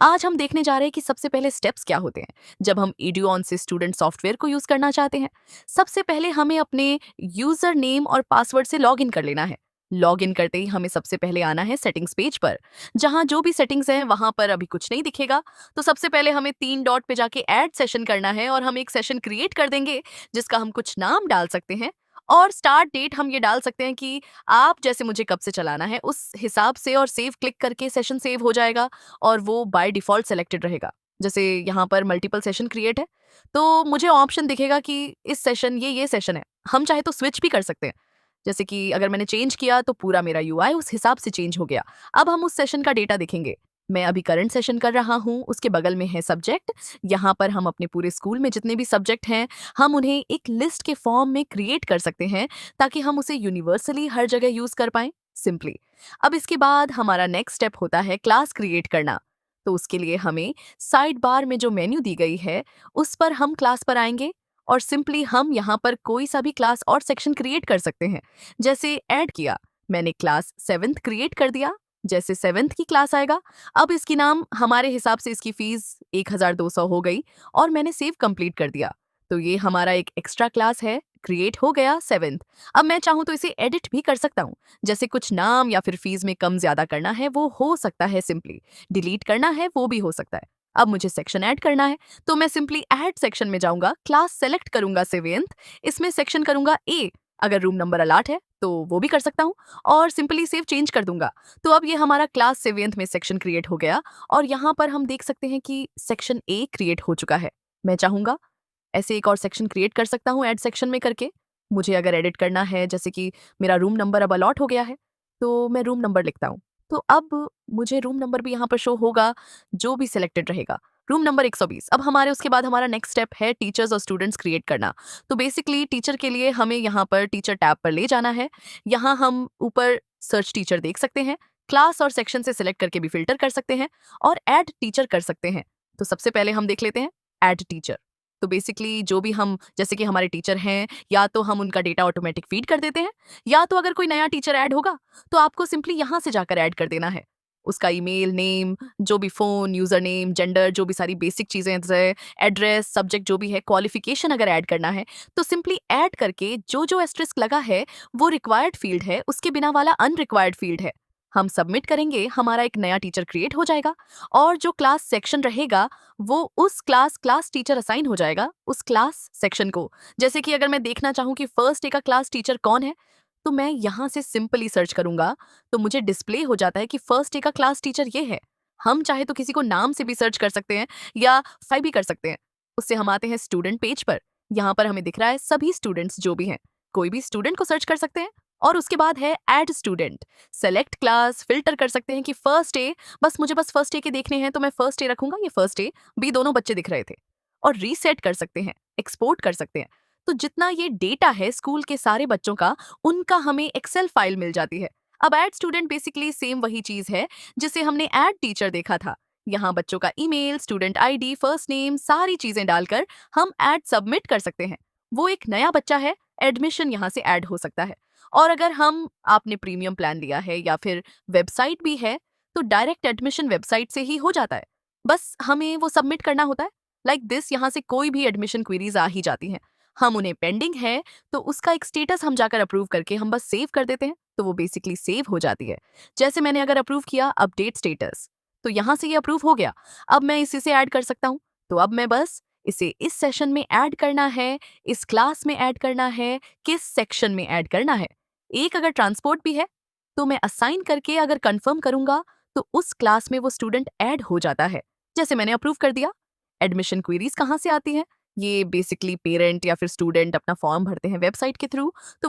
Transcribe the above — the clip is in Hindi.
आज हम देखने जा रहे हैं कि सबसे पहले स्टेप्स क्या होते हैं जब हम एड्यूऑन से स्टूडेंट सॉफ्टवेयर को यूज करना चाहते हैं। सबसे पहले हमें अपने यूजर नेम और पासवर्ड से लॉग इन कर लेना है। लॉग इन करते ही हमें सबसे पहले आना है सेटिंग्स पेज पर, जहां जो भी सेटिंग्स हैं वहां पर अभी कुछ नहीं दिखेगा। तो सबसे पहले हमें 3 डॉट पे जाके ऐड सेशन करना है और हम एक सेशन क्रिएट कर देंगे जिसका हम कुछ नाम डाल सकते हैं। और स्टार्ट डेट हम ये डाल सकते हैं कि आप जैसे मुझे कब से चलाना है उस हिसाब से, और सेव क्लिक करके सेशन सेव हो जाएगा और वो बाय डिफ़ॉल्ट सेलेक्टेड रहेगा। जैसे यहाँ पर मल्टीपल सेशन क्रिएट है, तो मुझे ऑप्शन दिखेगा कि इस सेशन ये सेशन है। हम चाहे तो स्विच भी कर सकते हैं। जैसे कि अगर मैंने चेंज किया तो पूरा मेरा यूआई उस हिसाब से चेंज हो गया। अब हम उस सेशन का डेटा देखेंगे। मैं अभी करंट सेशन कर रहा हूँ, उसके बगल में है सब्जेक्ट। यहाँ पर हम अपने पूरे स्कूल में जितने भी सब्जेक्ट हैं, हम उन्हें एक लिस्ट के फॉर्म में क्रिएट कर सकते हैं ताकि हम उसे यूनिवर्सली हर जगह यूज़ कर पाएँ, सिंपली। अब इसके बाद हमारा नेक्स्ट स्टेप होता है क्लास क्रिएट करना। तो उसके लिए हमें साइड बार में जो मेन्यू दी गई है, उस पर हम क्लास पर आएंगे और सिंपली हम यहाँ पर कोई सा भी क्लास और सेक्शन क्रिएट कर सकते हैं। जैसे ऐड किया, मैंने क्लास 7th क्रिएट कर दिया। जैसे 7th की क्लास आएगा, अब इसकी नाम हमारे हिसाब से इसकी फीस 1200 हो गई और मैंने सेव कंप्लीट कर दिया। तो ये हमारा एक एक्स्ट्रा क्लास है, क्रिएट हो गया 7th। अब मैं चाहूँ तो इसे एडिट भी कर सकता हूँ। जैसे कुछ नाम या फिर फीस में कम ज्यादा करना है वो हो सकता है, सिंपली डिलीट करना है वो भी हो सकता है। अब मुझे सेक्शन ऐड करना है, तो मैं सिंपली ऐड सेक्शन में जाऊंगा, क्लास सेलेक्ट करूंगा 7th, इसमें सेक्शन करूंगा ए। अगर रूम नंबर अलाट है तो वो भी कर सकता हूँ और सिंपली सेव चेंज कर दूंगा। तो अब ये हमारा क्लास 7th में सेक्शन क्रिएट हो गया और यहाँ पर हम देख सकते हैं कि सेक्शन ए क्रिएट हो चुका है। मैं चाहूंगा ऐसे एक और सेक्शन क्रिएट कर सकता हूँ ऐड सेक्शन में करके। मुझे अगर एडिट करना है, जैसे कि मेरा रूम नंबर अब अलॉट हो गया है, तो मैं रूम नंबर लिखता हूँ। तो अब मुझे रूम नंबर भी यहाँ पर शो होगा, जो भी सिलेक्टेड रहेगा। Room number 120। अब हमारे उसके बाद हमारा नेक्स्ट स्टेप है टीचर्स और स्टूडेंट्स क्रिएट करना। तो बेसिकली टीचर के लिए हमें यहाँ पर टीचर टैब पर ले जाना है। यहाँ हम ऊपर सर्च टीचर देख सकते हैं, क्लास और सेक्शन से सिलेक्ट करके भी फिल्टर कर सकते हैं और ऐड टीचर कर सकते हैं। तो सबसे पहले हम देख लेते हैं ऐड टीचर। तो बेसिकली जो भी हम, जैसे कि हमारे टीचर हैं, या तो हम उनका डेटा ऑटोमेटिक फीड कर देते हैं, या तो अगर कोई नया टीचर ऐड होगा तो आपको सिंपली यहाँ से जाकर ऐड कर देना है। उसका ईमेल, नेम, जो भी फ़ोन, यूज़र नेम, जेंडर, जो भी सारी बेसिक चीज़ें जैसे एड्रेस, सब्जेक्ट जो भी है, क्वालिफिकेशन अगर ऐड करना है तो सिंपली ऐड करके जो जो एस्टेरिस्क लगा है वो रिक्वायर्ड फील्ड है, उसके बिना वाला अनरिक्वायर्ड फील्ड है। हम सबमिट करेंगे, हमारा एक नया टीचर क्रिएट हो जाएगा और जो क्लास सेक्शन रहेगा वो उस क्लास टीचर असाइन हो जाएगा उस क्लास सेक्शन को। जैसे कि अगर मैं देखना चाहूँ कि फर्स्ट डे का क्लास टीचर कौन है, तो मैं यहाँ से सिंपली सर्च करूंगा तो मुझे डिस्प्ले हो जाता है कि फर्स्ट डे का क्लास टीचर ये है। हम चाहे तो किसी को नाम से भी सर्च कर सकते हैं या फाइव भी कर सकते हैं। उससे हम आते हैं स्टूडेंट पेज पर। यहाँ पर हमें दिख रहा है सभी स्टूडेंट्स जो भी हैं, कोई भी स्टूडेंट को सर्च कर सकते हैं। और उसके बाद है add student. Select class, filter कर सकते हैं कि फर्स्ट डे, मुझे बस फर्स्ट डे के देखने हैं तो मैं फर्स्ट डे रखूंगा, ये फर्स्ट डे बी दोनों बच्चे दिख रहे थे। और रीसेट कर सकते हैं, एक्सपोर्ट कर सकते हैं। तो जितना ये डेटा है स्कूल के सारे बच्चों का, उनका हमें एक्सेल फाइल मिल जाती है। अब ऐड स्टूडेंट बेसिकली सेम वही चीज है जिसे हमने ऐड टीचर देखा था। यहाँ बच्चों का email, student ID, first name, सारी चीजें डालकर हम ऐड सबमिट कर सकते हैं। वो एक नया बच्चा है, एडमिशन यहाँ से ऐड हो सकता है। और अगर हम आपने प्रीमियम प्लान लिया है या फिर वेबसाइट भी है, तो डायरेक्ट एडमिशन वेबसाइट से ही हो जाता है। बस हमें वो सबमिट करना होता है। लाइक दिस, यहाँ से कोई भी एडमिशन क्वेरीज आ ही जाती हैं। हम उन्हें पेंडिंग है तो उसका एक स्टेटस हम जाकर अप्रूव करके हम बस सेव कर देते हैं, तो वो बेसिकली सेव हो जाती है। जैसे मैंने अगर अप्रूव किया अपडेट स्टेटस, तो यहाँ से ये अप्रूव हो गया। अब मैं इसी से ऐड कर सकता हूँ। तो अब मैं बस इसे इस सेशन में ऐड करना है, इस क्लास में ऐड करना है, किस सेक्शन में ऐड करना है। एक अगर ट्रांसपोर्ट भी है तो मैं असाइन करके अगर कंफर्म करूंगा तो उस क्लास में वो स्टूडेंट ऐड हो जाता है। जैसे मैंने अप्रूव कर दिया। एडमिशन क्वेरीज कहाँ से आती हैं? ये बेसिकली पेरेंट या फिर स्टूडेंट अपना फॉर्म भरते हैं वेबसाइट के थ्रू। तो